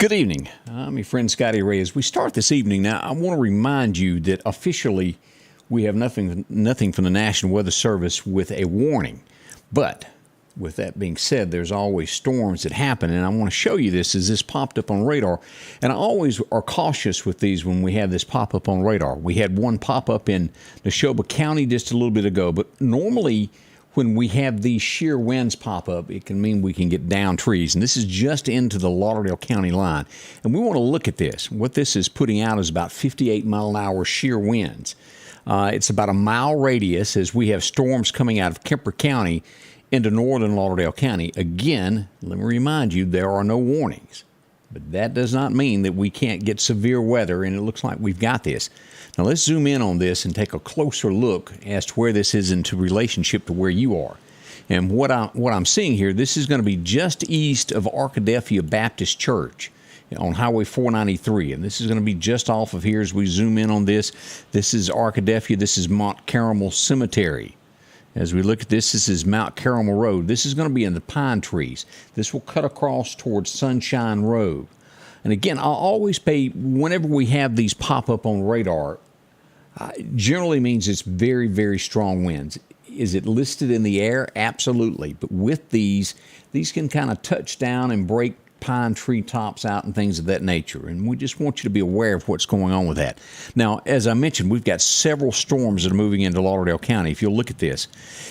Good evening. I'm your friend Scotty Ray. As we start this evening, now I want to remind you that officially we have nothing from the National Weather Service with a warning. But with that being said, there's always storms that happen, and I want to show you this as this popped up on radar. And I always are cautious with these when we have this pop up on radar. We had one pop up in Neshoba County just a little bit ago, but normally when we have these shear winds pop up, it can mean we can get down trees. And this is just into the Lauderdale County line. And we want to look at this. What this is putting out is about 58 mile an hour shear winds. It's about a mile radius as we have storms coming out of Kemper County into northern Lauderdale County. Again, let me remind you, there are no warnings. But that does not mean that we can't get severe weather, and it looks like we've got this. Now let's zoom in on this and take a closer look as to where this is into relationship to where you are. And what I'm seeing here, this is going to be just east of Arkadelphia Baptist Church on Highway 493. And this is going to be just off of here as we zoom in on this. This is Arkadelphia. This is Mount Carmel Cemetery. As we look at this, this is Mount Carmel Road. This is going to be in the pine trees. This will cut across towards Sunshine Road. And again, I'll always pay, whenever we have these pop up on radar, generally means it's very, very strong winds. Is it listed in the air? Absolutely. But with these can kind of touch down and break pine tree tops out and things of that nature. And we just want you to be aware of what's going on with that. Now, as I mentioned, we've got several storms that are moving into Lauderdale County. If you'll look at this,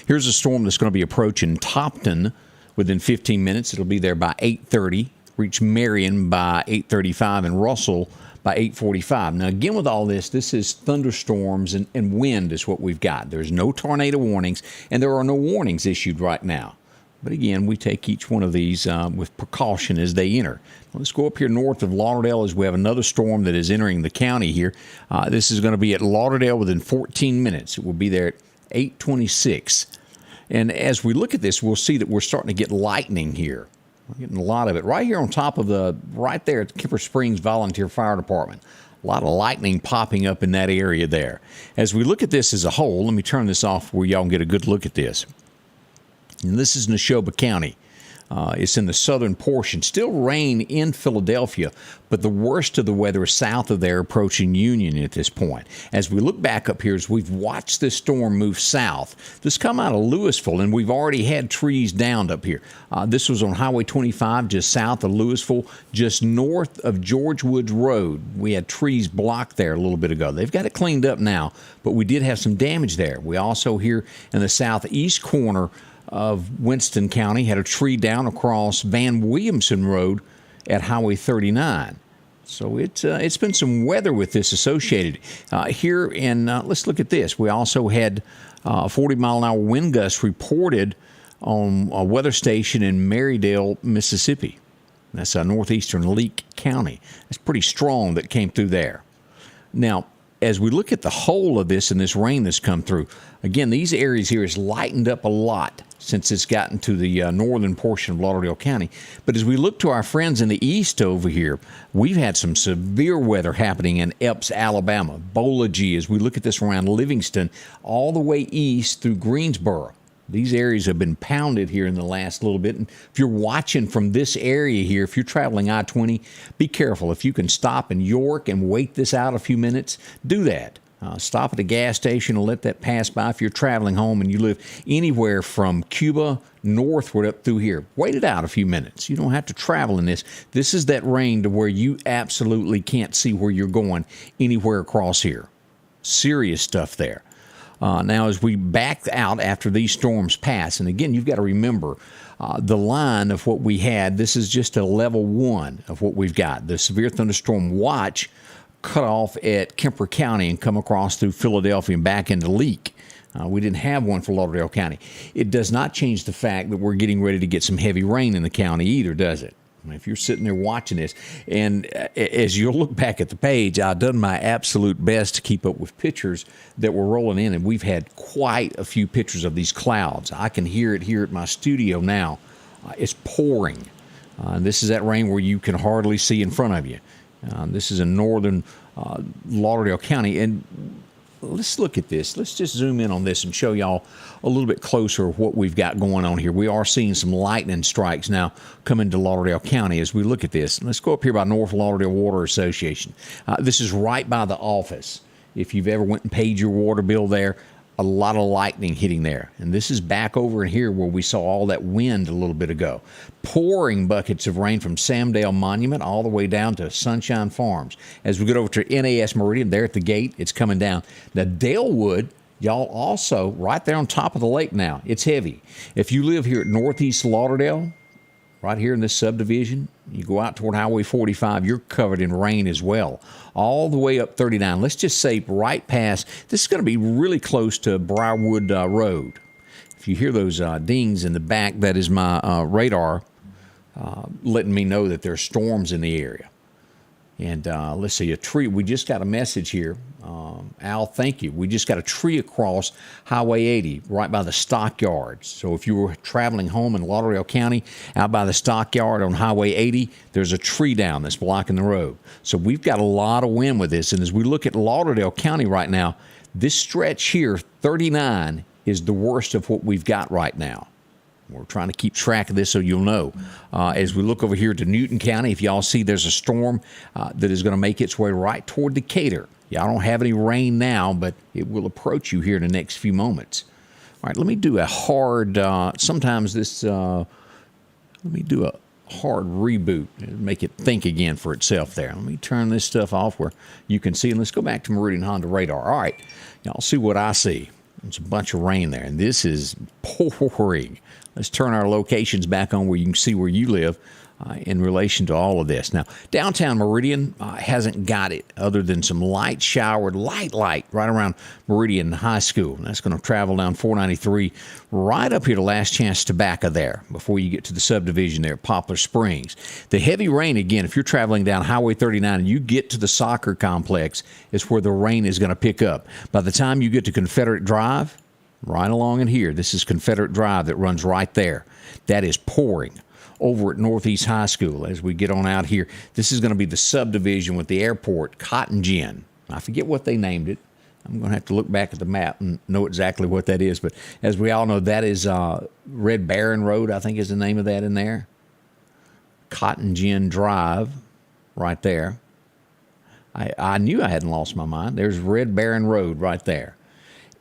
here's a storm that's going to be approaching Topton within 15 minutes. It'll be there by 8:30, reach Marion by 8:35, and Russell by 8:45. Now, again, with all this is thunderstorms and wind is what we've got. There's no tornado warnings, and there are no warnings issued right now. But again, we take each one of these with precaution as they enter. Let's go up here north of Lauderdale as we have another storm that is entering the county here. This is going to be at Lauderdale within 14 minutes. It will be there at 8:26. And as we look at this, we'll see that we're starting to get lightning here. We're getting a lot of it. Right here on top of right there at the Kemper Springs Volunteer Fire Department. A lot of lightning popping up in that area there. As we look at this as a whole, let me turn this off where y'all can get a good look at this. And this is Neshoba County. It's in the southern portion. Still rain in Philadelphia, but the worst of the weather is south of there approaching Union at this point. As we look back up here, as we've watched this storm move south, this come out of Louisville, and we've already had trees downed up here. This was on Highway 25, just south of Louisville, just north of George Woods Road. We had trees blocked there a little bit ago. They've got it cleaned up now, but we did have some damage there. We also here in the southeast corner of Winston County had a tree down across Van Williamson Road at Highway 39. So it's been some weather with this associated. Here in, let's look at this. We also had 40 mile an hour wind gusts reported on a weather station in Marydale, Mississippi. That's northeastern Leake County. That's pretty strong that came through there. Now, as we look at the whole of this and this rain that's come through, again, these areas here has lightened up a lot since it's gotten to the northern portion of Lauderdale County. But as we look to our friends in the east over here, we've had some severe weather happening in Epps, Alabama, Bologee, as we look at this around Livingston, all the way east through Greensboro. These areas have been pounded here in the last little bit. And if you're watching from this area here, if you're traveling I-20, be careful. If you can stop in York and wait this out a few minutes, do that. Stop at a gas station and let that pass by if you're traveling home and you live anywhere from Cuba northward up through here. Wait it out a few minutes. You don't have to travel in this. This is that rain to where you absolutely can't see where you're going anywhere across here. Serious stuff there. Now, as we back out after these storms pass, and again, you've got to remember the line of what we had. This is just a level 1 of what we've got. The severe thunderstorm watch cut off at Kemper County and come across through Philadelphia and back into Leake. We didn't have one for Lauderdale County. It does not change the fact that we're getting ready to get some heavy rain in the county either, does it? If you're sitting there watching this, and as you'll look back at the page, I've done my absolute best to keep up with pictures that were rolling in, and we've had quite a few pictures of these clouds. I can hear it here at my studio now. It's pouring. This is that rain where you can hardly see in front of you. This is in northern Lauderdale County, and let's look at this. Let's just zoom in on this and show y'all a little bit closer what we've got going on here. We are seeing some lightning strikes now coming to Lauderdale County as we look at this. Let's go up here by North Lauderdale Water Association. This is right by the office. If you've ever went and paid your water bill there, a lot of lightning hitting there. And this is back over in here where we saw all that wind a little bit ago. Pouring buckets of rain from Samdale Monument all the way down to Sunshine Farms. As we get over to NAS Meridian, there at the gate, it's coming down. Now, Dalewood, y'all also right there on top of the lake now. It's heavy. If you live here at Northeast Lauderdale, right here in this subdivision, you go out toward Highway 45, you're covered in rain as well, all the way up 39. Let's just say right past, this is going to be really close to Briarwood Road. If you hear those dings in the back, that is my radar letting me know that there's storms in the area. And let's see, a tree, we just got a message here. Al, thank you. We just got a tree across Highway 80 right by the stockyards. So if you were traveling home in Lauderdale County, out by the stockyard on Highway 80, there's a tree down that's blocking the road. So we've got a lot of wind with this. And as we look at Lauderdale County right now, this stretch here, 39, is the worst of what we've got right now. We're trying to keep track of this so you'll know. As we look over here to Newton County, if y'all see there's a storm that is going to make its way right toward Decatur. Y'all don't have any rain now, but it will approach you here in the next few moments. All right, let me do a hard, sometimes this, let me do a hard reboot and make it think again for itself there. Let me turn this stuff off where you can see. And let's go back to Meridian Honda radar. All right, y'all see what I see. There's a bunch of rain there, and this is pouring. Let's turn our locations back on where you can see where you live in relation to all of this. Now, downtown Meridian hasn't got it other than some light showered, light right around Meridian High School. And that's going to travel down 493 right up here to Last Chance Tobacco there before you get to the subdivision there at Poplar Springs. The heavy rain, again, if you're traveling down Highway 39 and you get to the soccer complex, is where the rain is going to pick up. By the time you get to Confederate Drive, right along in here, this is Confederate Drive that runs right there. That is pouring. Over at Northeast High School, as we get on out here, this is going to be the subdivision with the airport, Cotton Gin. I forget what they named it. I'm going to have to look back at the map and know exactly what that is. But as we all know, that is Red Baron Road, I think is the name of that in there. Cotton Gin Drive, right there. I knew I hadn't lost my mind. There's Red Baron Road right there.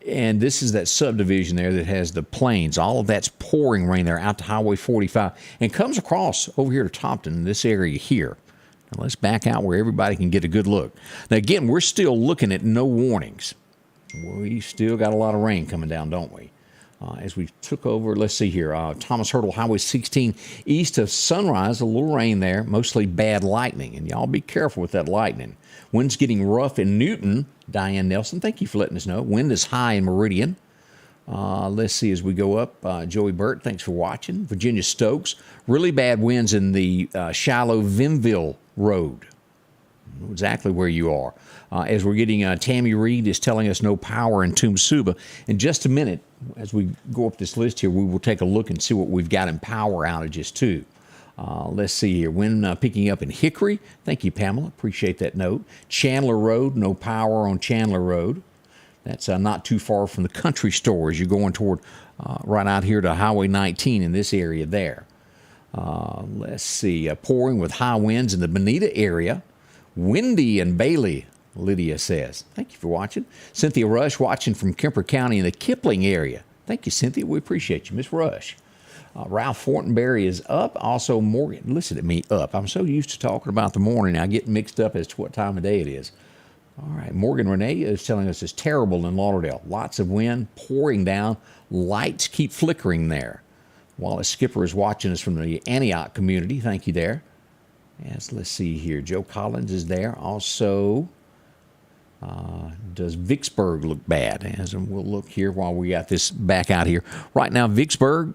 And this is that subdivision there that has the plains. All of that's pouring rain there out to Highway 45 and comes across over here to Topton in this area here. Now let's back out where everybody can get a good look. Now, again, we're still looking at no warnings. We still got a lot of rain coming down, don't we? As we took over, let's see here, Thomas Hurdle Highway 16 east of Sunrise, a little rain there, mostly bad lightning. And y'all be careful with that lightning. Wind's getting rough in Newton. Diane Nelson, thank you for letting us know. Wind is high in Meridian. Let's see as we go up. Joey Burt, thanks for watching. Virginia Stokes, really bad winds in the shallow Vimville Road. Exactly where you are. As we're getting, Tammy Reed is telling us no power in Tumsuba. In just a minute, as we go up this list here, we will take a look and see what we've got in power outages too. Let's see here. Wind picking up in Hickory. Thank you, Pamela. Appreciate that note. Chandler Road, no power on Chandler Road. That's not too far from the country store as you're going toward right out here to Highway 19 in this area there. Let's see. Pouring with high winds in the Bonita area. Windy and Bailey, Lydia says. Thank you for watching. Cynthia Rush watching from Kemper County in the Kipling area. Thank you, Cynthia. We appreciate you, Miss Rush. Ralph Fortenberry is up. Also, Morgan, listen to me, up. I'm so used to talking about the morning, I get mixed up as to what time of day it is. All right, Morgan Renee is telling us it's terrible in Lauderdale. Lots of wind pouring down. Lights keep flickering there. Wallace Skipper is watching us from the Antioch community. Thank you there. Yes, let's see here. Joe Collins is there. Also, does Vicksburg look bad? As we'll look here while we got this back out here. Right now, Vicksburg,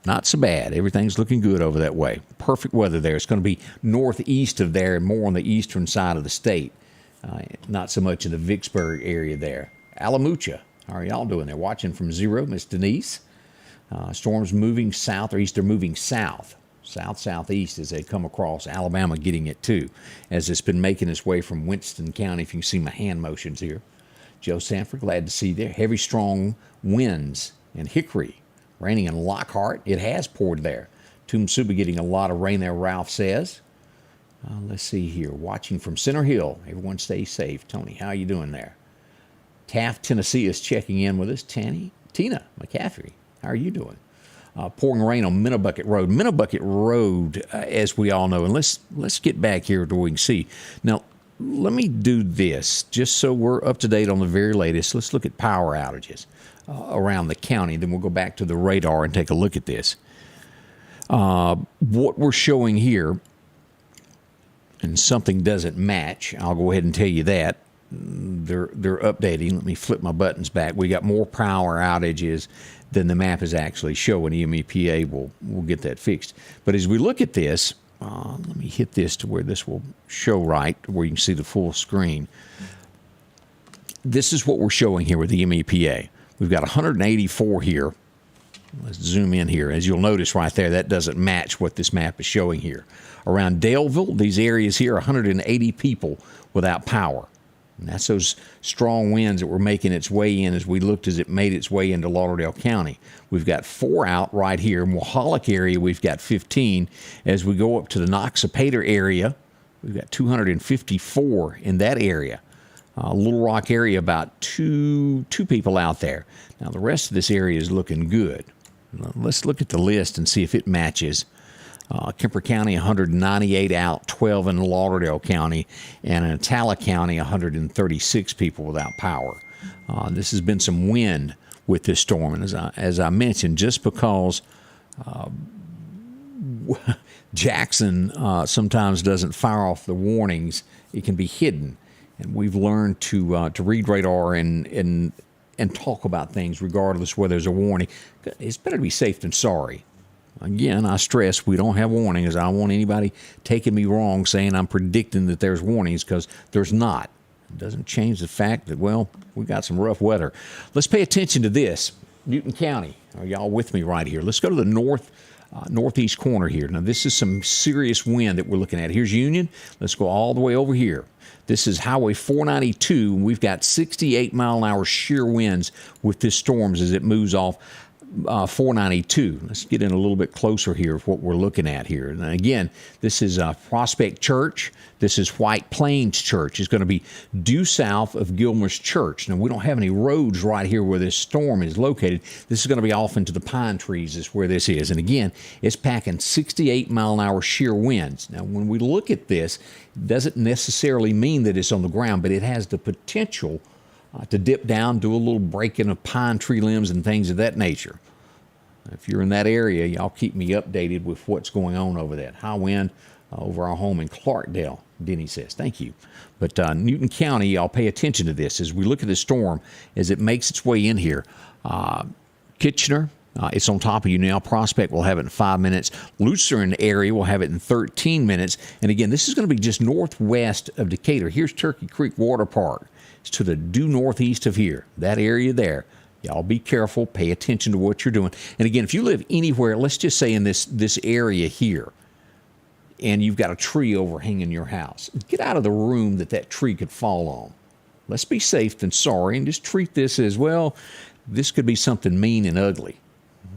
not so bad. Everything's looking good over that way. Perfect weather there. It's going to be northeast of there and more on the eastern side of the state. Not so much in the Vicksburg area there. Alamucha, how are y'all doing there? Watching from zero, Miss Denise. Storms moving south or east. They're moving south. South-southeast as they come across Alabama, getting it too, as it's been making its way from Winston County, if you can see my hand motions here. Joe Sanford, glad to see you there. Heavy, strong winds in Hickory. Raining in Lockhart. It has poured there. Tumsuba getting a lot of rain there, Ralph says. Let's see here. Watching from Center Hill. Everyone stay safe. Tony, how you doing there? Taft, Tennessee is checking in with us. Tina McCaffrey, how are you doing? Pouring rain on Minnebucket Road. Minnebucket Road, as we all know, and let's get back here to where we can see. Now, let me do this, just so we're up to date on the very latest. Let's look at power outages around the county. Then we'll go back to the radar and take a look at this. What we're showing here, and something doesn't match, I'll go ahead and tell you that. They're updating. Let me flip my buttons back. We got more power outages than the map is actually showing. EMEPA will get that fixed. But as we look at this, let me hit this to where this will show right, where you can see the full screen. This is what we're showing here with the EMEPA. We've got 184 here. Let's zoom in here. As you'll notice right there, that doesn't match what this map is showing here. Around Daleville, these areas here, 180 people without power. And that's those strong winds that were making its way in as we looked as it made its way into Lauderdale County. We've got 4 out right here. In Wahala area, we've got 15. As we go up to the Noxapater area, we've got 254 in that area. Little Rock area, about two people out there. Now, the rest of this area is looking good. Let's look at the list and see if it matches. Kemper County, 198 out, 12 in Lauderdale County, and in Attala County, 136 people without power. This has been some wind with this storm, and as I mentioned, just because Jackson sometimes doesn't fire off the warnings, it can be hidden, and we've learned to read radar and talk about things regardless whether there's a warning. It's better to be safe than sorry. Again, I stress we don't have warnings. I don't want anybody taking me wrong saying I'm predicting that there's warnings, because there's not. It doesn't change the fact that, well, we got some rough weather. Let's pay attention to this. Newton County. Are y'all with me right here? Let's go to the northeast corner here. Now, this is some serious wind that we're looking at. Here's Union. Let's go all the way over here. This is Highway 492. We've got 68-mile-an-hour shear winds with this storms as it moves off 492. Let's get in a little bit closer here of what we're looking at here. And again, this is Prospect Church. This is White Plains Church. It's going to be due south of Gilmer's Church. Now, we don't have any roads right here where this storm is located. This is going to be off into the pine trees is where this is. And again, it's packing 68-mile-an-hour shear winds. Now, when we look at this, it doesn't necessarily mean that it's on the ground, but it has the potential to dip down, do a little breaking of pine tree limbs and things of that nature. If you're in that area, y'all keep me updated with what's going on over that. High wind over our home in Clarkdale, Denny says. Thank you. But Newton County, y'all pay attention to this as we look at the storm as it makes its way in here. Kitchener, it's on top of you now. Prospect will have it in 5 minutes. Lucerne area will have it in 13 minutes. And again, this is going to be just northwest of Decatur. Here's Turkey Creek Water Park. It's to the due northeast of here, that area there. Y'all be careful. Pay attention to what you're doing. And again, if you live anywhere, let's just say in this area here, and you've got a tree overhanging your house, get out of the room that tree could fall on. Let's be safe than sorry and just treat this as, well, this could be something mean and ugly.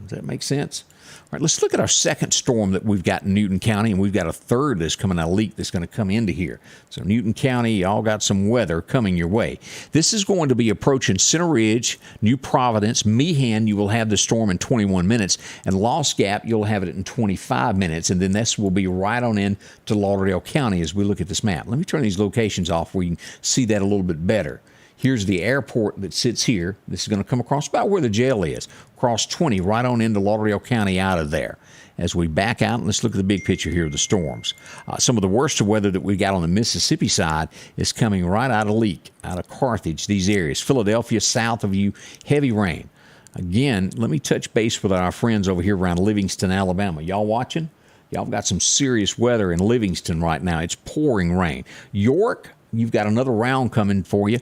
Does that make sense? All right, let's look at our second storm that we've got in Newton County, and we've got a third that's coming out of Leak that's going to come into here. So Newton County, y'all got some weather coming your way. This is going to be approaching Center Ridge, New Providence, Meehan. You will have the storm in 21 minutes, and Lost Gap, you'll have it in 25 minutes, and then this will be right on in to Lauderdale County as we look at this map. Let me turn these locations off where you can see that a little bit better. Here's the airport that sits here. This is going to come across about where the jail is. Cross 20 right on into Lauderdale County out of there. As we back out, let's look at the big picture here of the storms. Some of the worst of weather that we got on the Mississippi side is coming right out of Leak, out of Carthage, these areas. Philadelphia, south of you, heavy rain. Again, let me touch base with our friends over here around Livingston, Alabama. Y'all watching? Y'all got some serious weather in Livingston right now. It's pouring rain. York, you've got another round coming for you.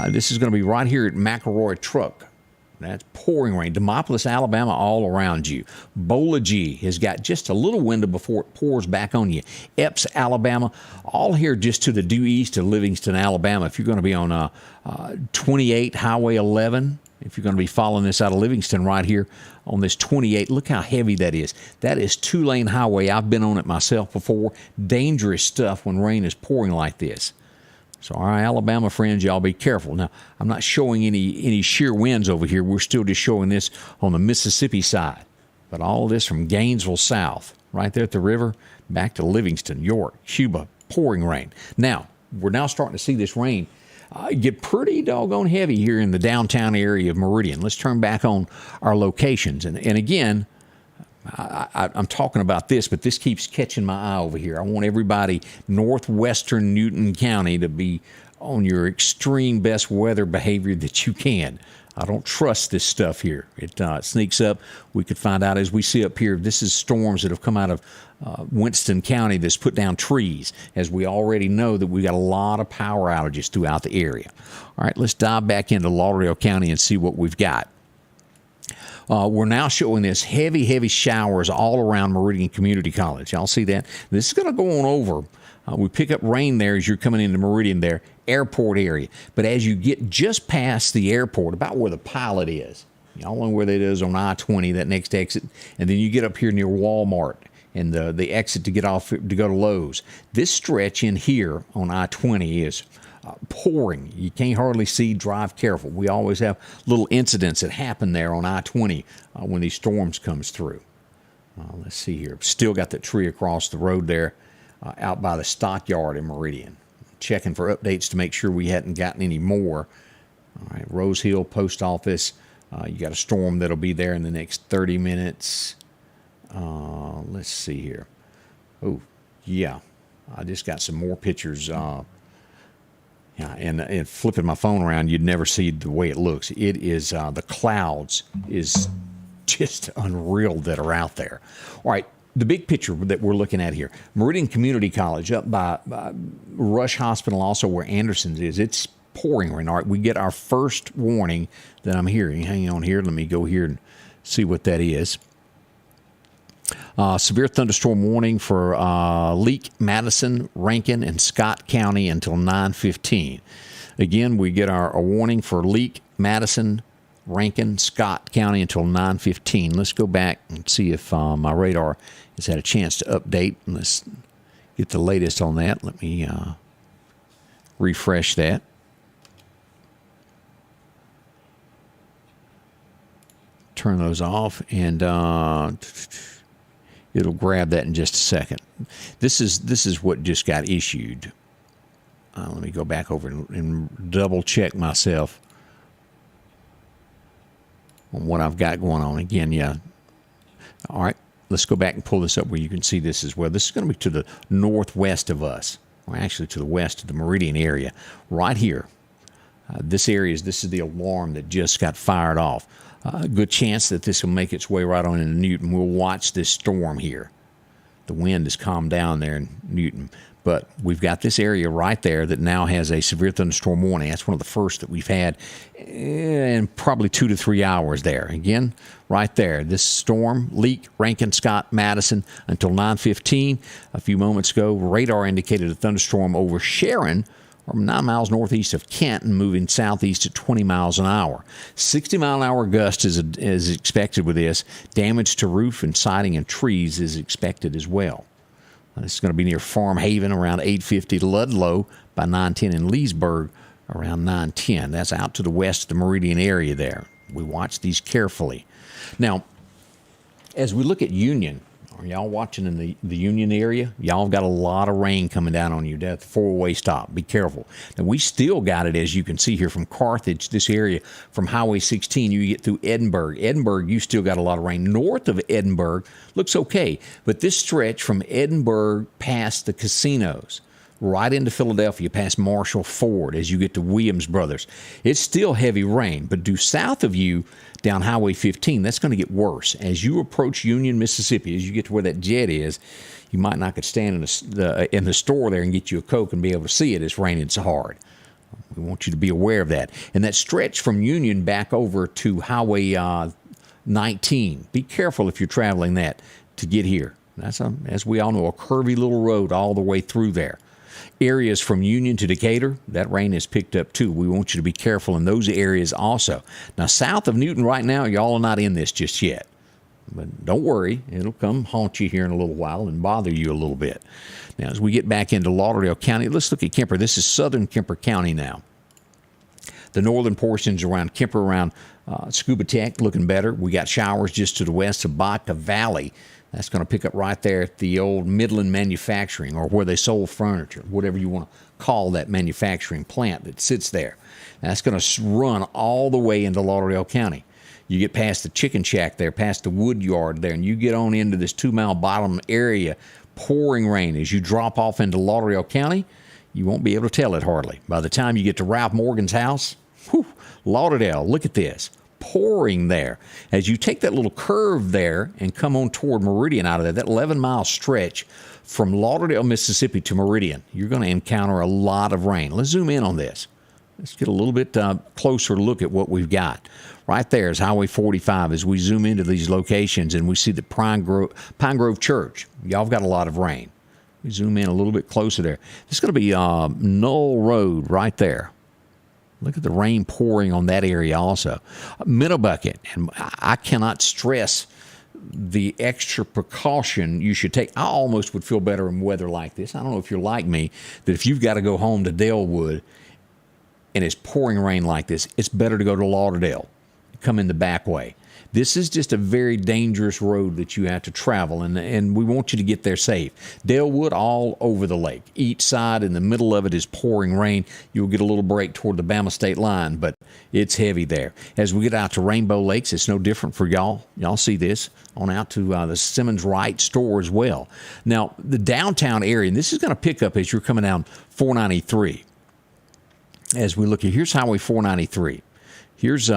This is going to be right here at McElroy Truck. That's pouring rain. Demopolis, Alabama, all around you. Bola G has got just a little window before it pours back on you. Epps, Alabama, all here just to the due east of Livingston, Alabama. If you're going to be on 28 Highway 11, if you're going to be following this out of Livingston right here on this 28, look how heavy that is. That is two-lane highway. I've been on it myself before. Dangerous stuff when rain is pouring like this. So, our Alabama friends, y'all be careful. Now, I'm not showing any sheer winds over here. We're still just showing this on the Mississippi side. But all this from Gainesville south, right there at the river, back to Livingston, York, Cuba, pouring rain. Now, we're now starting to see this rain get pretty doggone heavy here in the downtown area of Meridian. Let's turn back on our locations. And again, I'm talking about this, but this keeps catching my eye over here. I want everybody northwestern Newton County to be on your extreme best weather behavior that you can. I don't trust this stuff here. It sneaks up. We could find out as we see up here, this is storms that have come out of Winston County that's put down trees, as we already know that we got a lot of power outages throughout the area. All right, let's dive back into Lauderdale County and see what we've got. We're now showing this heavy showers all around Meridian Community College. Y'all see that? This is going to go on over. We pick up rain there as you're coming into Meridian there, airport area. But as you get just past the airport, about where the pilot is, y'all know where that is on I-20, that next exit, and then you get up here near Walmart and the exit to get off to go to Lowe's. This stretch in here on I-20 is pouring. You can't hardly see. Drive careful. We always have little incidents that happen there on I-20 when these storms comes through. Let's see here. Still got that tree across the road there out by the stockyard in Meridian. Checking for updates to make sure we hadn't gotten any more. All right, Rose Hill Post Office. You got a storm that'll be there in the next 30 minutes. Let's see here. Oh, yeah. I just got some more pictures. Yeah, and flipping my phone around, you'd never see the way it looks. It is, the clouds is just unreal that are out there. All right, the big picture that we're looking at here, Meridian Community College up by Rush Hospital, also where Anderson's is, it's pouring rain. All right, we get our first warning that I'm hearing. Hang on here. Let me go here and see what that is. Severe thunderstorm warning for Leake, Madison, Rankin, and Scott County until 9:15. Again, we get a warning for Leake, Madison, Rankin, Scott County until 9:15. Let's go back and see if my radar has had a chance to update. Let's get the latest on that. Let me refresh that. Turn those off, and it'll grab that in just a second. This is what just got issued. Let me go back over and double check myself on what I've got going on. Again, yeah. All right, let's go back and pull this up where you can see this as well. This is going to be to the northwest of us, or actually to the west of the Meridian area, right here. This is the alarm that just got fired off. Good chance that this will make its way right on into Newton. We'll watch this storm here. The wind has calmed down there in Newton, but we've got this area right there that now has a severe thunderstorm warning. That's one of the first that we've had in probably 2 to 3 hours there. Again, right there, this storm, Leake, Rankin, Scott, Madison, until 9:15. A few moments ago, radar indicated a thunderstorm over Sharon, or 9 miles northeast of Canton, moving southeast at 20 miles an hour. 60-mile-an-hour gust is expected with this. Damage to roof and siding and trees is expected as well. This is going to be near Farm Haven around 8:50, Ludlow by 9:10, and Leesburg around 9:10. That's out to the west of the Meridian area there. We watch these carefully. Now, as we look at Union, are y'all watching in the Union area? Y'all got a lot of rain coming down on you. That's the four-way stop. Be careful. Now, we still got it, as you can see here, from Carthage, this area, from Highway 16, you get through Edinburgh. Edinburgh, you still got a lot of rain. North of Edinburgh, looks okay. But this stretch from Edinburgh past the casinos, right into Philadelphia, past Marshall Ford, as you get to Williams Brothers, it's still heavy rain. But due south of you, down Highway 15, that's going to get worse. As you approach Union, Mississippi, as you get to where that jet is, you might not could stand in the store there and get you a Coke and be able to see it. It's raining so hard. We want you to be aware of that. And that stretch from Union back over to Highway 19. Be careful if you're traveling that to get here. That's, as we all know, a curvy little road all the way through there. Areas from Union to Decatur, that rain has picked up too. We want you to be careful in those areas also. Now, south of Newton right now, y'all are not in this just yet. But don't worry, it'll come haunt you here in a little while and bother you a little bit. Now, as we get back into Lauderdale County, let's look at Kemper. This is southern Kemper County now. The northern portions around Kemper, around Scuba Tech, looking better. We got showers just to the west of Baca Valley. That's going to pick up right there at the old Midland Manufacturing, or where they sold furniture, whatever you want to call that manufacturing plant that sits there. That's going to run all the way into Lauderdale County. You get past the chicken shack there, past the wood yard there, and you get on into this 2 Mile Bottom area, pouring rain. As you drop off into Lauderdale County, you won't be able to tell it hardly. By the time you get to Ralph Morgan's house, Lauderdale, look at this, pouring there. As you take that little curve there and come on toward Meridian out of there, that 11-mile stretch from Lauderdale, Mississippi to Meridian, you're going to encounter a lot of rain. Let's zoom in on this. Let's get a little bit closer look at what we've got. Right there is Highway 45 as we zoom into these locations and we see the Pine Grove Church. Y'all have got a lot of rain. We zoom in a little bit closer there. This is going to be Knoll Road right there. Look at the rain pouring on that area also. Middlebucket, and I cannot stress the extra precaution you should take. I almost would feel better in weather like this. I don't know if you're like me, that if you've got to go home to Dalewood and it's pouring rain like this, it's better to go to Lauderdale. Come in the back way. This is just a very dangerous road that you have to travel, and we want you to get there safe. Dalewood, all over the lake. Each side, in the middle of it, is pouring rain. You'll get a little break toward the Bama state line, but it's heavy there. As we get out to Rainbow Lakes, it's no different for y'all. Y'all see this on out to the Simmons Wright store as well. Now, the downtown area, and this is going to pick up as you're coming down 493. As we look at, here's Highway 493. Here's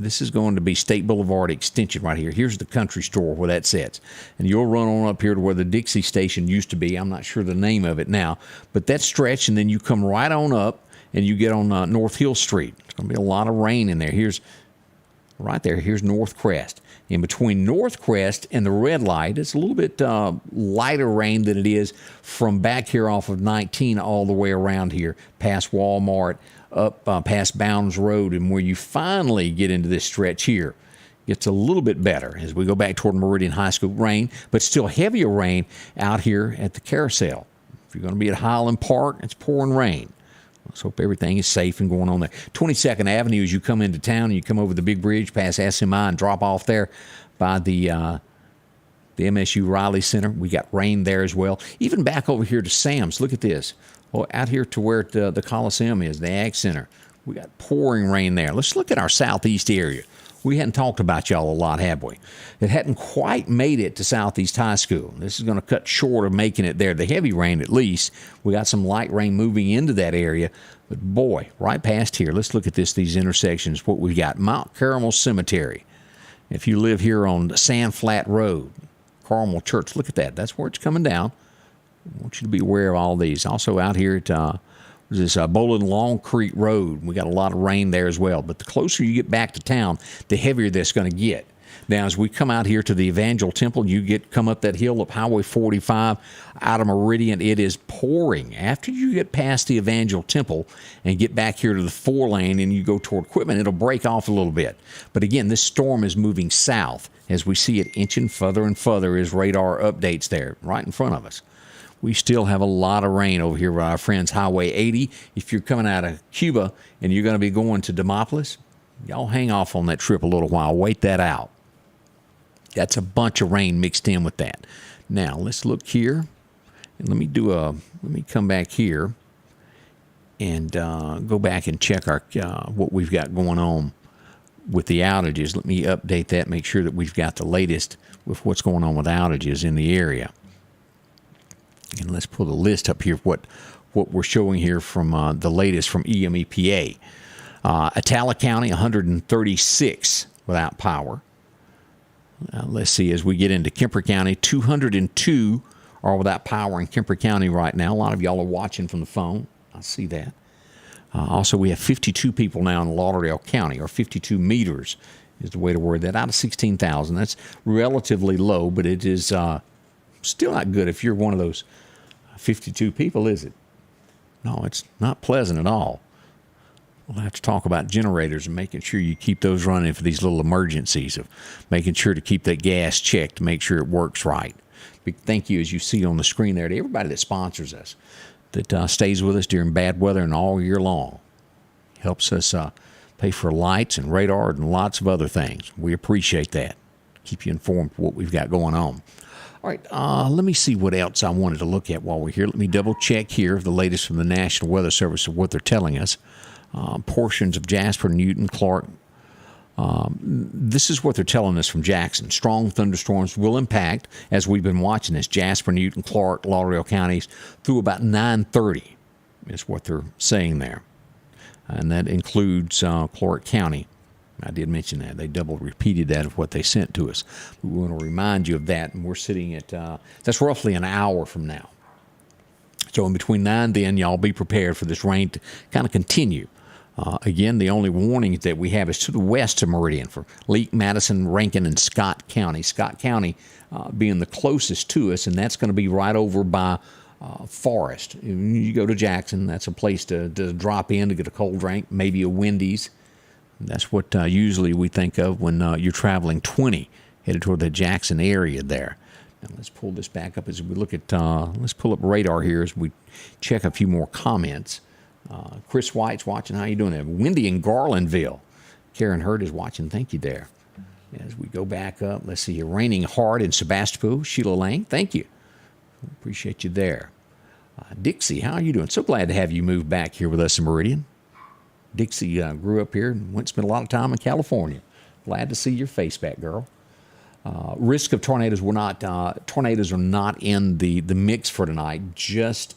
this is going to be State Boulevard Extension right here. Here's the country store where that sits. And you'll run on up here to where the Dixie station used to be. I'm not sure the name of it now. But that stretch, and then you come right on up, and you get on North Hill Street. There's going to be a lot of rain in there. Here's right there. Here's North Crest. In between North Crest and the red light, it's a little bit lighter rain than it is from back here off of 19 all the way around here, past Walmart, up past Bounds Road, and where you finally get into this stretch here. It's a little bit better as we go back toward Meridian High School. Rain, but still heavier rain out here at the Carousel. If you're going to be at Highland Park, it's pouring rain. Let's hope everything is safe and going on there. 22nd Avenue, as you come into town, you come over the big bridge past SMI and drop off there by the MSU Riley Center. We got rain there as well. Even back over here to Sam's. Look at this. Well, out here to where the Coliseum is, the Ag Center. We got pouring rain there. Let's look at our southeast area. We hadn't talked about y'all a lot, have we? It hadn't quite made it to Southeast High School. This is going to cut short of making it there. The heavy rain, at least. We got some light rain moving into that area. But boy, right past here, let's look at these intersections. What we got, Mount Carmel Cemetery. If you live here on Sand Flat Road, Carmel Church, look at that. That's where it's coming down. I want you to be aware of all these. Also out here at this Bowling Long Creek Road, we got a lot of rain there as well. But the closer you get back to town, the heavier that's going to get. Now, as we come out here to the Evangel Temple, come up that hill up Highway 45 out of Meridian. It is pouring. After you get past the Evangel Temple and get back here to the 4-lane and you go toward Equipment, it'll break off a little bit. But again, this storm is moving south as we see it inching further and further as radar updates there right in front of us. We still have a lot of rain over here with our friends Highway 80. If you're coming out of Cuba and you're going to be going to Demopolis, y'all hang off on that trip a little while. Wait that out. That's a bunch of rain mixed in with that. Now, let's look here. And let me come back here and go back and check our what we've got going on with the outages. Let me update that, make sure that we've got the latest with what's going on with outages in the area. And let's pull the list up here of what we're showing here from the latest from EMEPA. Atala County, 136 without power. Let's see, as we get into Kemper County, 202 are without power in Kemper County right now. A lot of y'all are watching from the phone. I see that. Also, we have 52 people now in Lauderdale County, or 52 meters is the way to word that, out of 16,000. That's relatively low, but it is still not good if you're one of those 52 people, is it? No, it's not pleasant at all. We'll have to talk about generators and making sure you keep those running for these little emergencies, of making sure to keep that gas checked to make sure it works right. Big thank you, as you see on the screen there, to everybody that sponsors us, that stays with us during bad weather and all year long. Helps us pay for lights and radar and lots of other things. We appreciate that. Keep you informed of what we've got going on. All right, let me see what else I wanted to look at while we're here. Let me double check here the latest from the National Weather Service of what they're telling us. Portions of Jasper, Newton, Clark. This is what they're telling us from Jackson. Strong thunderstorms will impact, as we've been watching this, Jasper, Newton, Clark, Lauderdale counties through about 9:30 is what they're saying there. And that includes Clark County. I did mention that. They double repeated that of what they sent to us. We want to remind you of that, and we're sitting at, that's roughly an hour from now. So in between now and then, y'all be prepared for this rain to kind of continue. Again, the only warning that we have is to the west of Meridian for Leake, Madison, Rankin, and Scott County. Scott County being the closest to us, and that's going to be right over by Forest. You go to Jackson, that's a place to drop in to get a cold drink, maybe a Wendy's. That's what usually we think of when you're traveling 20, headed toward the Jackson area there. Now let's pull this back up as we look at, let's pull up radar here as we check a few more comments. Chris White's watching. How you doing there? Wendy in Garlandville. Karen Hurd is watching. Thank you there. As we go back up, let's see here. Raining hard in Sebastopol. Sheila Lang, thank you. Appreciate you there. Dixie, how are you doing? So glad to have you move back here with us in Meridian. Dixie grew up here and went to spend a lot of time in California. Glad to see your face back, girl. Risk of tornadoes tornadoes are not in the mix for tonight. Just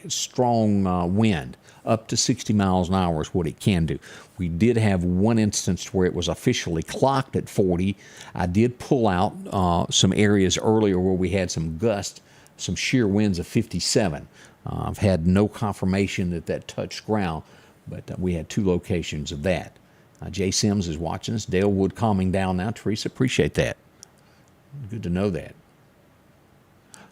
strong wind, up to 60 miles an hour is what it can do. We did have one instance where it was officially clocked at 40. I did pull out some areas earlier where we had some gusts, some sheer winds of 57. I've had no confirmation that touched ground, but we had 2 locations of that. Jay Sims is watching us. Dale Wood calming down now. Teresa, appreciate that. Good to know that.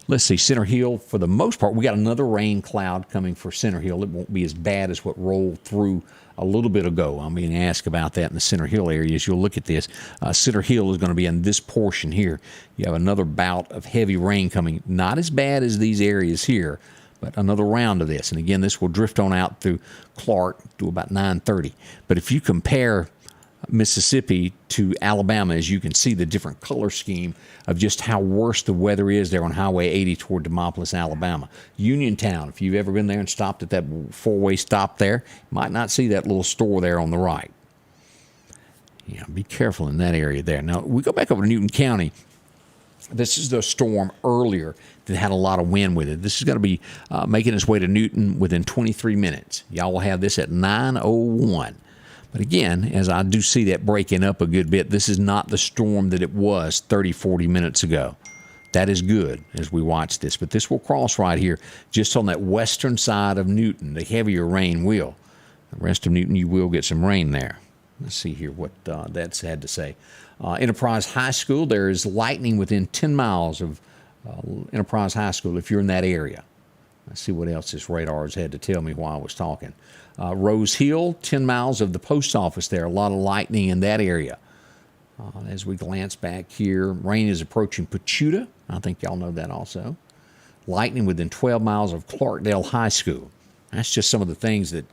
Let's see, Center Hill, for the most part, we got another rain cloud coming for Center Hill. It won't be as bad as what rolled through a little bit ago. I'm being asked about that in the Center Hill area. As you'll look at this, Center Hill is going to be in this portion here. You have another bout of heavy rain coming. Not as bad as these areas here, but another round of this. And again, this will drift on out through Clark to about 9:30. But if you compare Mississippi to Alabama, as you can see the different color scheme of just how worse the weather is there on Highway 80 toward Demopolis, Alabama. Uniontown, if you've ever been there and stopped at that 4-way stop there, you might not see that little store there on the right. Yeah, be careful in that area there. Now, we go back over to Newton County. This is the storm earlier that had a lot of wind with it. This is going to be making its way to Newton within 23 minutes. Y'all will have this at 9:01. But again, as I do see that breaking up a good bit, this is not the storm that it was 30, 40 minutes ago. That is good as we watch this. But this will cross right here just on that western side of Newton. The heavier rain will. The rest of Newton, you will get some rain there. Let's see here what that's had to say. Enterprise High School, there is lightning within 10 miles of Enterprise High School if you're in that area. Let's see what else this radar has had to tell me while I was talking. Rose Hill, 10 miles of the post office there. A lot of lightning in that area. As we glance back here, rain is approaching Pachuta. I think y'all know that also. Lightning within 12 miles of Clarkdale High School. That's just some of the things that,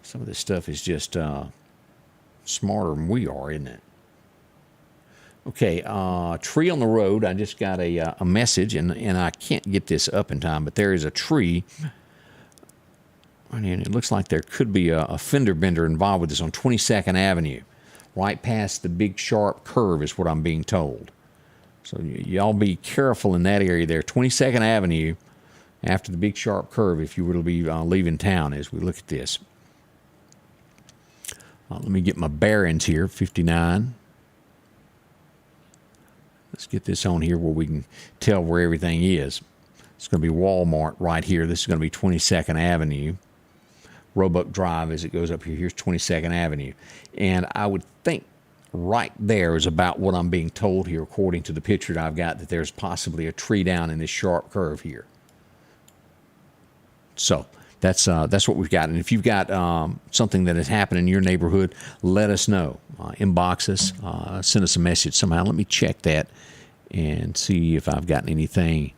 some of this stuff is just smarter than we are, isn't it? Okay, tree on the road. I just got a message, and I can't get this up in time, but there is a tree. And it looks like there could be a fender bender involved with this on 22nd Avenue, right past the big sharp curve is what I'm being told. So y'all be careful in that area there. 22nd Avenue, after the big sharp curve, if you were to be leaving town as we look at this. Let me get my bearings here, 59. Let's get this on here where we can tell where everything is. It's going to be Walmart right here. This is going to be 22nd Avenue. Roebuck Drive as it goes up here. Here's 22nd Avenue. And I would think right there is about what I'm being told here, according to the picture that I've got, that there's possibly a tree down in this sharp curve here. So that's what we've got. And if you've got something that has happened in your neighborhood, let us know. Inbox us, send us a message somehow. Let me check that and see if I've gotten anything.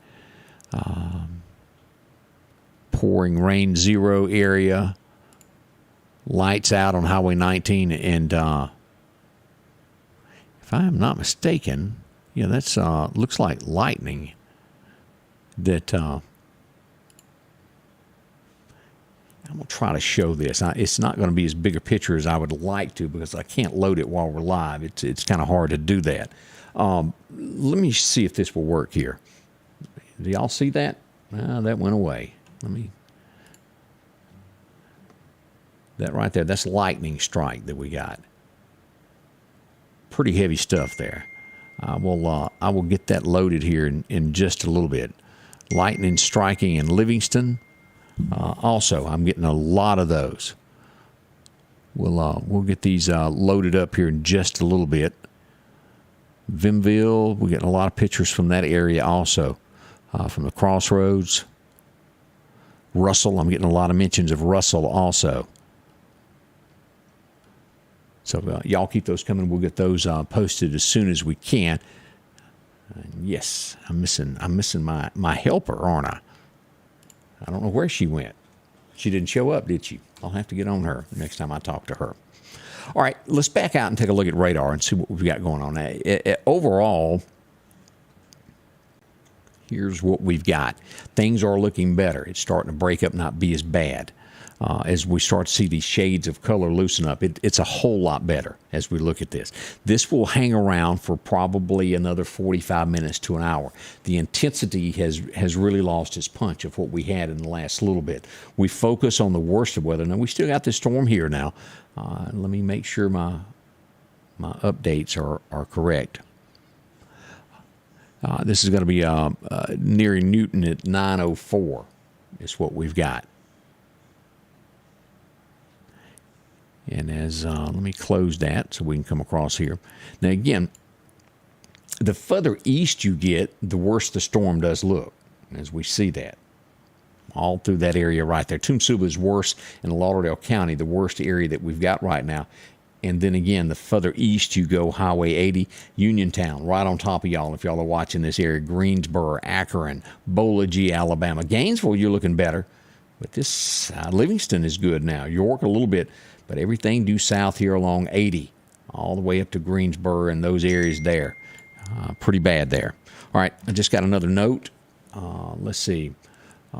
Pouring rain 0 area. Lights out on Highway 19. And if I am not mistaken, yeah, that's looks like lightning that... I'm going to try to show this. It's not going to be as big a picture as I would like to because I can't load it while we're live. It's kind of hard to do that. Let me see if this will work here. Do y'all see that? That went away. That right there, that's lightning strike that we got. Pretty heavy stuff there. I will get that loaded here in just a little bit. Lightning striking in Livingston. Also, I'm getting a lot of those. We'll get these loaded up here in just a little bit. Vimville, we're getting a lot of pictures from that area also. From the crossroads. Russell, I'm getting a lot of mentions of Russell also. So y'all keep those coming. We'll get those posted as soon as we can. Yes, I'm missing my helper, aren't I? I don't know where she went. She didn't show up, did she? I'll have to get on her next time I talk to her. All right, let's back out and take a look at radar and see what we've got going on. Overall, here's what we've got. Things are looking better. It's starting to break up, not be as bad. As we start to see these shades of color loosen up, it's a whole lot better as we look at this. This will hang around for probably another 45 minutes to an hour. The intensity has really lost its punch of what we had in the last little bit. We focus on the worst of weather. Now, we still got this storm here now. Let me make sure my updates are correct. This is going to be nearing Newton at 9:04 is what we've got. And let me close that so we can come across here. Now, again, the further east you get, the worse the storm does look, as we see that. All through that area right there. Tumsuba is worse in Lauderdale County, the worst area that we've got right now. And then again, the further east you go, Highway 80, Uniontown, right on top of y'all, if y'all are watching this area, Greensboro, Akron, Bolagie, Alabama. Gainesville, you're looking better. But this Livingston is good now. York a little bit. But everything due south here along 80, all the way up to Greensboro and those areas there. Pretty bad there. All right, I just got another note. Let's see.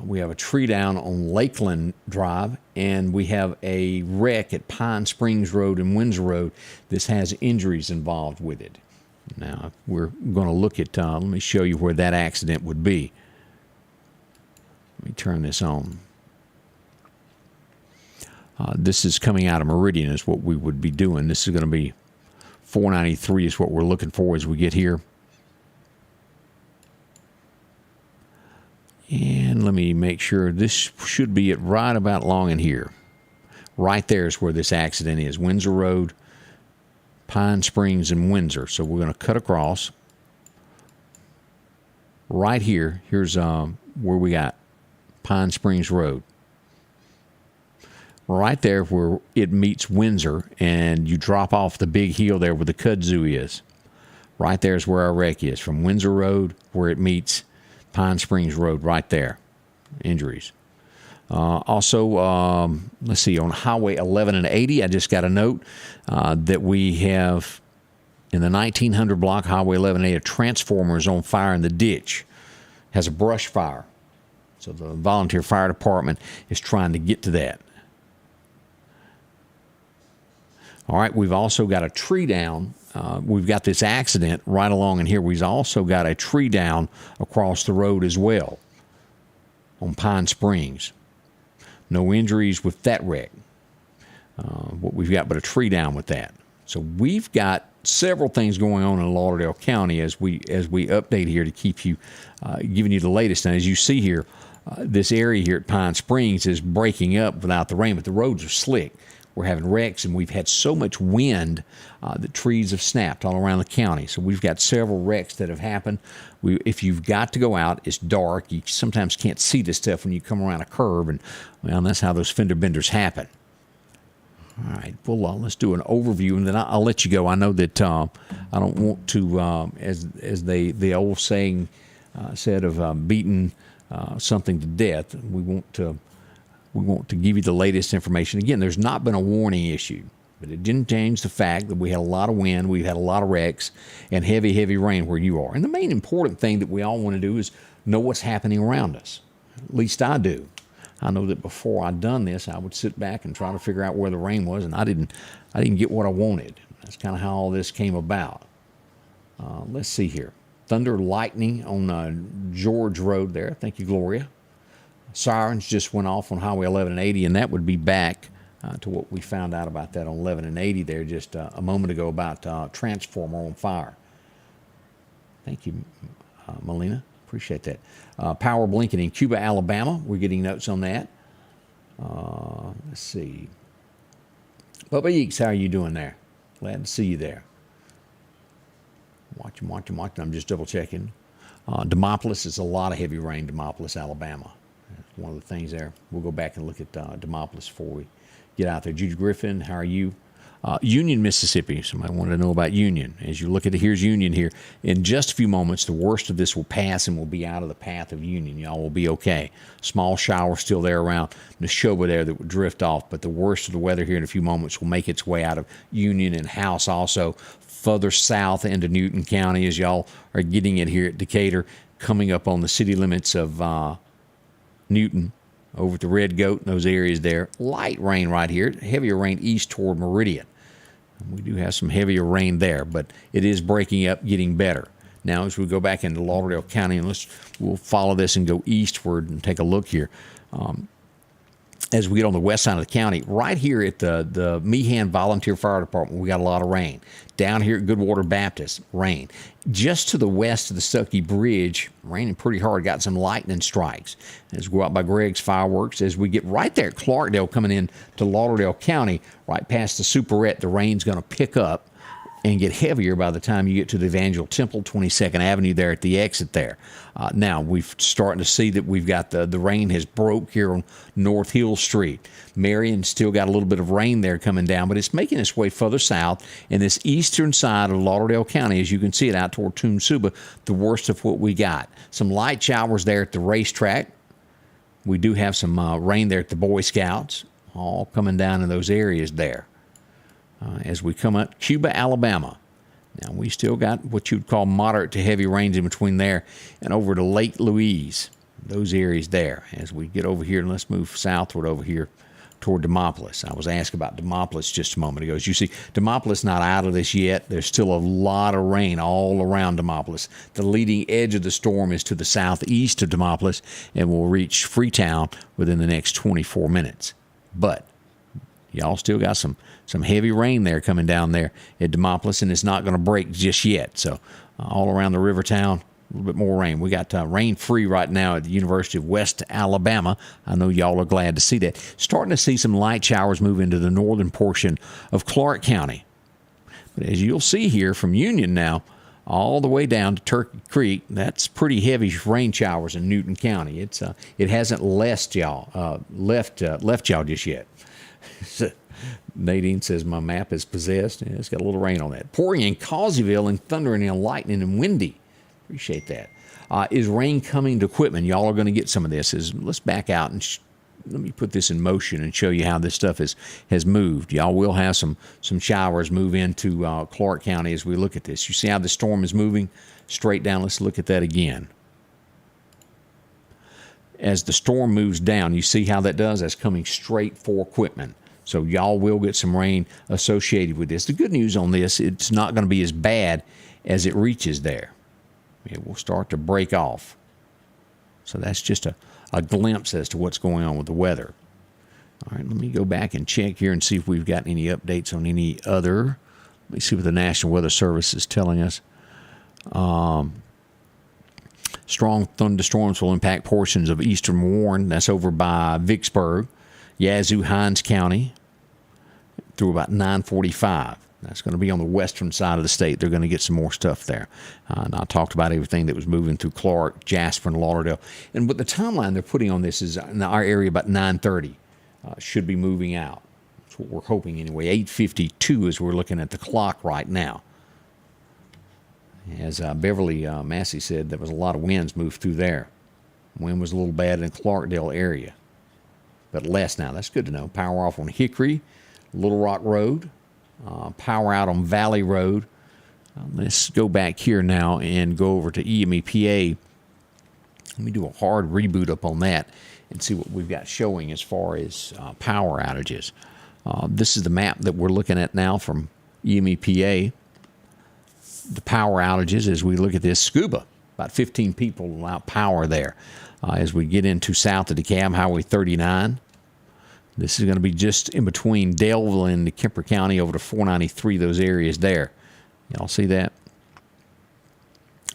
We have a tree down on Lakeland Drive, and we have a wreck at Pine Springs Road and Windsor Road. This has injuries involved with it. Now, we're going to look at, let me show you where that accident would be. Let me turn this on. This is coming out of Meridian is what we would be doing. This is going to be 493 is what we're looking for as we get here. And let me make sure this should be it right about along in here. Right there is where this accident is. Windsor Road, Pine Springs, and Windsor. So we're going to cut across. Right here, here's where we got Pine Springs Road. Right there where it meets Windsor, and you drop off the big hill there where the kudzu is. Right there is where our wreck is, from Windsor Road where it meets Pine Springs Road, right there. Injuries. Also, let's see, on Highway 11 and 80, I just got a note that we have, in the 1900 block, Highway 11 and 80, a transformer is on fire in the ditch. Has a brush fire. So the volunteer fire department is trying to get to that. All right, we've also got a tree down. We've got this accident right along in here. We've also got a tree down across the road as well on Pine Springs. No injuries with that wreck. What we've got but a tree down with that. So we've got several things going on in Lauderdale County as we update here to keep you, giving you the latest. And as you see here, this area here at Pine Springs is breaking up without the rain, but the roads are slick. We're having wrecks, and we've had so much wind that trees have snapped all around the county. So we've got several wrecks that have happened. If you've got to go out, it's dark. You sometimes can't see this stuff when you come around a curve, and well, that's how those fender benders happen. All right, well, let's do an overview, and then I'll let you go. I know that I don't want to, as the old saying said, of beating something to death. We want to give you the latest information. Again, there's not been a warning issued, but it didn't change the fact that we had a lot of wind, we've had a lot of wrecks, and heavy, heavy rain where you are. And the main important thing that we all want to do is know what's happening around us. At least I do. I know that before I'd done this, I would sit back and try to figure out where the rain was, and I didn't get what I wanted. That's kind of how all this came about. Let's see here. Thunder, lightning on George Road there. Thank you, Gloria. Sirens just went off on Highway 11 and 80, and that would be back to what we found out about that on 11 and 80 there just a moment ago about transformer on fire. Thank you, Melina. Appreciate that. Power blinking in Cuba, Alabama. We're getting notes on that. Let's see. Bubba Yeeks, how are you doing there? Glad to see you there. Watching. I'm just double checking. Demopolis is a lot of heavy rain, Demopolis, Alabama. That's one of the things there. We'll go back and look at Demopolis before we get out there. Judy Griffin, how are you? Union, Mississippi. Somebody wanted to know about Union. As you look at it, here's Union here. In just a few moments, the worst of this will pass and will be out of the path of Union. Y'all will be okay. Small shower still there around Neshoba there that would drift off, but the worst of the weather here in a few moments will make its way out of Union and House also further south into Newton County as y'all are getting it here at Decatur, coming up on the city limits of Newton. Over at the Red Goat and those areas there. Light rain right here. Heavier rain east toward Meridian. We do have some heavier rain there, but it is breaking up, getting better. Now, as we go back into Lauderdale County, and we'll follow this and go eastward and take a look here. As we get on the west side of the county, right here at the Meehan Volunteer Fire Department, we got a lot of rain. Down here at Goodwater Baptist, rain. Just to the west of the Stuckey Bridge, raining pretty hard, got some lightning strikes. As we go out by Greg's Fireworks, as we get right there at Clarkdale coming in to Lauderdale County, right past the Superette, the rain's going to pick up and get heavier by the time you get to the Evangel Temple, 22nd Avenue there at the exit there. Now, we're starting to see that we've got the rain has broke here on North Hill Street. Marion still got a little bit of rain there coming down, but it's making its way further south in this eastern side of Lauderdale County. As you can see it out toward Toon-Suba, the worst of what we got. Some light showers there at the racetrack. We do have some rain there at the Boy Scouts, all coming down in those areas there. As we come up Cuba, Alabama. Now, we still got what you'd call moderate to heavy rains in between there and over to Lake Louise, those areas there. As we get over here, and let's move southward over here toward Demopolis. I was asked about Demopolis just a moment ago. As you see, Demopolis not out of this yet. There's still a lot of rain all around Demopolis. The leading edge of the storm is to the southeast of Demopolis and will reach Freetown within the next 24 minutes. But y'all still got some heavy rain there coming down there at Demopolis, and it's not going to break just yet. So all around the river town, a little bit more rain. We got rain-free right now at the University of West Alabama. I know y'all are glad to see that. Starting to see some light showers move into the northern portion of Clark County. But as you'll see here from Union now, all the way down to Turkey Creek, that's pretty heavy rain showers in Newton County. It hasn't left y'all just yet. Nadine says my map is possessed. Yeah, it's got a little rain on that. Pouring in Causeyville and thundering and lightning and windy. Appreciate that. Is rain coming to equipment? Y'all are going to get some of this. Let's back out and let me put this in motion and show you how this stuff has moved. Y'all will have some showers move into Clark County as we look at this. You see how the storm is moving straight down? Let's look at that again. As the storm moves down, you see how that does? That's coming straight for equipment. So y'all will get some rain associated with this. The good news on this, it's not going to be as bad as it reaches there. It will start to break off. So that's just a glimpse as to what's going on with the weather. All right, let me go back and check here and see if we've got any updates on any other. Let me see what the National Weather Service is telling us. Strong thunderstorms will impact portions of eastern Warren. That's over by Vicksburg, Yazoo, Hinds County, through about 9:45. That's going to be on the western side of the state. They're going to get some more stuff there. And I talked about everything that was moving through Clark, Jasper, and Lauderdale. And what the timeline they're putting on this is in our area about 9:30 should be moving out. That's what we're hoping anyway. 8:52 as we're looking at the clock right now. As Beverly Massey said, there was a lot of winds moved through there. Wind was a little bad in the Clarkdale area, but less now. That's good to know. Power off on Hickory, Little Rock Road, power out on Valley Road. Let's go back here now and go over to EMEPA. Let me do a hard reboot up on that and see what we've got showing as far as power outages. This is the map that we're looking at now from EMEPA. The power outages as we look at this. Scuba, about 15 people without power there. As we get into south of DeKalb, Highway 39. This is going to be just in between Daleville and Kemper County over to 493, those areas there. Y'all see that?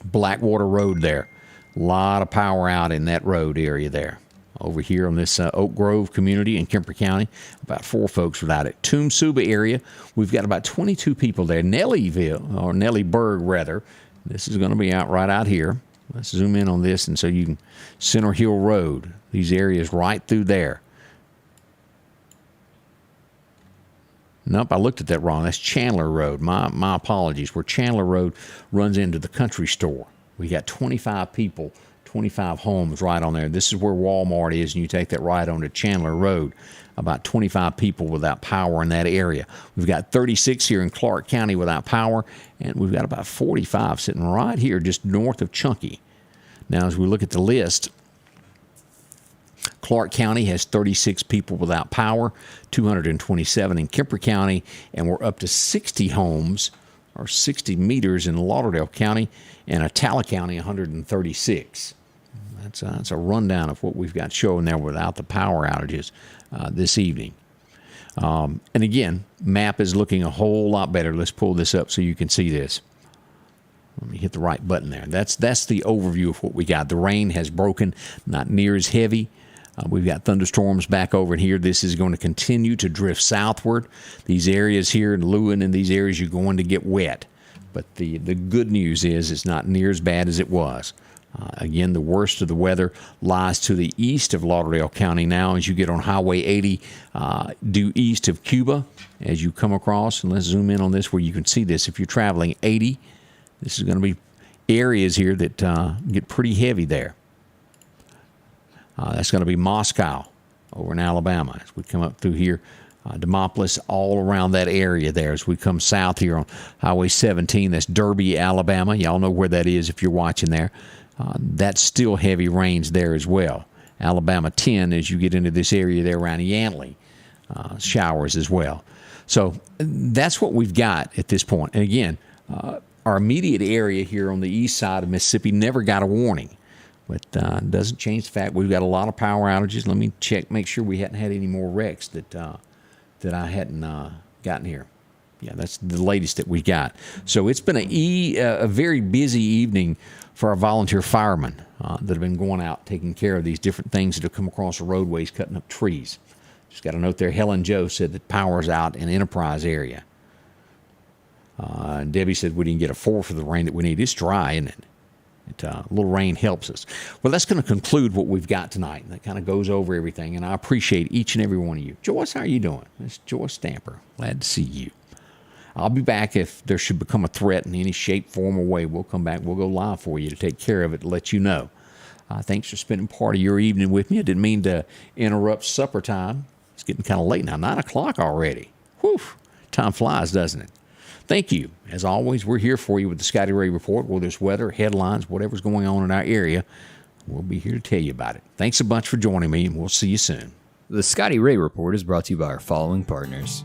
Blackwater Road there. A lot of power out in that road area there. Over here on this Oak Grove community in Kemper County, about 4 folks without it. Toom-Suba area, we've got about 22 people there. Nellyville, or Nellyburg rather, this is going to be right out here. Let's zoom in on this, and so you can, Center Hill Road, these areas right through there. Nope, I looked at that wrong. That's Chandler Road. My apologies. Where Chandler Road runs into the country store. We got 25 people, 25 homes right on there. This is where Walmart is, and you take that right onto Chandler Road. About 25 people without power in that area. We've got 36 here in Clark County without power, and we've got about 45 sitting right here just north of Chunky. Now, as we look at the list, Clark County has 36 people without power, 227 in Kemper County, and we're up to 60 homes or 60 meters in Lauderdale County, and Attala County 136. That's a rundown of what we've got showing there without the power outages this evening. And again, map is looking a whole lot better. Let's pull this up so you can see this. Let me hit the right button there. That's the overview of what we got. The rain has broken, not near as heavy. We've got thunderstorms back over here. This is going to continue to drift southward. These areas here in Lewin and these areas, you're going to get wet. But the good news is it's not near as bad as it was. Again, the worst of the weather lies to the east of Lauderdale County now as you get on Highway 80 due east of Cuba as you come across. And let's zoom in on this where you can see this. If you're traveling 80, this is going to be areas here that get pretty heavy there. That's going to be Moscow over in Alabama as we come up through here. Demopolis, all around that area there. As we come south here on Highway 17, that's Derby, Alabama. Y'all know where that is if you're watching there. That's still heavy rains there as well. Alabama 10 as you get into this area there around Yantley. Showers as well. So that's what we've got at this point. And again, our immediate area here on the east side of Mississippi never got a warning. But doesn't change the fact we've got a lot of power outages. Let me check, make sure we hadn't had any more wrecks that I hadn't gotten here. Yeah, that's the latest that we got. So it's been a very busy evening for our volunteer firemen that have been going out taking care of these different things that have come across the roadways, cutting up trees. Just got a note there. Helen Joe said that power's out in Enterprise area. And Debbie said we didn't get a 4 for the rain that we need. It's dry, isn't it? A little rain helps us. Well, that's going to conclude what we've got tonight. That kind of goes over everything, and I appreciate each and every one of you. Joyce, how are you doing? It's Joyce Stamper. Glad to see you. I'll be back if there should become a threat in any shape, form, or way. We'll come back. We'll go live for you to take care of it, to let you know. Thanks for spending part of your evening with me. I didn't mean to interrupt supper time. It's getting kind of late now, 9 o'clock already. Whew, time flies, doesn't it? Thank you. As always, we're here for you with the Scotty Ray Report, whether it's weather, headlines, whatever's going on in our area. We'll be here to tell you about it. Thanks a bunch for joining me, and we'll see you soon. The Scotty Ray Report is brought to you by our following partners: